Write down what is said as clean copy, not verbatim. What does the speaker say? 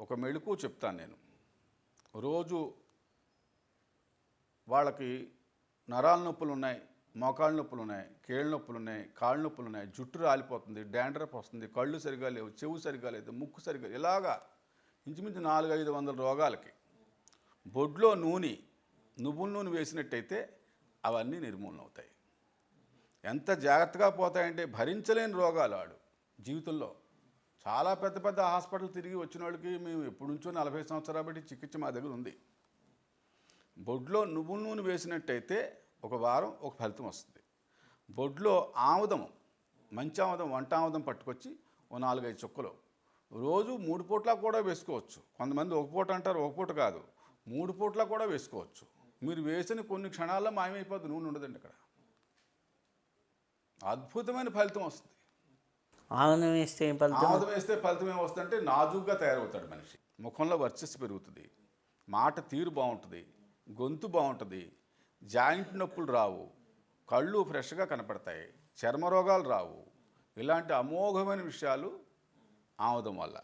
ఒక మెళుకువ చెప్తాను నేను. రోజు వాళ్ళకి నరాల నొప్పులున్నాయి, మోకాళ్ళ నొప్పులున్నాయి, కీళ్ళ నొప్పులున్నాయి, కాళ్ళ నొప్పులున్నాయి, జుట్టు రాలిపోతుంది, డాండ్రఫ్ వస్తుంది, కళ్ళు సరిగా లేవు, చెవు సరిగా లేదు, ముక్కు సరిగా ఇలాగా ఇంచుమించు 400-500 రోగాలకి బొడ్లో నువ్వుల నూనె వేసినట్టయితే అవన్నీ నిర్మూలన అవుతాయి. ఎంత జాగ్రత్తగా పోతాయంటే భరించలేని రోగాలు ఆడు జీవితంలో. చాలా పెద్ద పెద్ద హాస్పిటల్ తిరిగి వచ్చిన వాళ్ళకి మేము ఎప్పటి నుంచో 40 సంవత్సరాలు బట్టి చికిత్స మా దగ్గర ఉంది. బొడ్లో నువ్వుల నూనె వేసినట్టయితే ఒక వారం ఒక ఫలితం వస్తుంది. బొడ్లో ఆముదం, మంచి ఆముదం, వంట ఆముదం పట్టుకొచ్చి ఓ 4-5 చుక్కలు రోజు 3 పూట్ల కూడా వేసుకోవచ్చు. కొంతమంది ఒక పూట అంటారు, ఒక పూట కాదు, 3 పూట్ల కూడా వేసుకోవచ్చు. మీరు వేసిన కొన్ని క్షణాల్లో మాయమైపోద్ది, నూనె ఉండదండి అక్కడ. అద్భుతమైన ఫలితం వస్తుంది. ఆముదం వేస్తే ఏం ఫలితం? ఆముదం వేస్తే ఫలితం ఏమొస్తుందంటే నాజూగ్గా తయారవుతాడు మనిషి, ముఖంలో వర్చస్సు పెరుగుతుంది, మాట తీరు బాగుంటుంది, గొంతు బాగుంటుంది, జాయింట్ నొప్పులు రావు, కళ్ళు ఫ్రెష్గా కనపడతాయి, చర్మ రోగాలు రావు. ఇలాంటి అమోఘమైన విషయాలు ఆముదం వల్ల.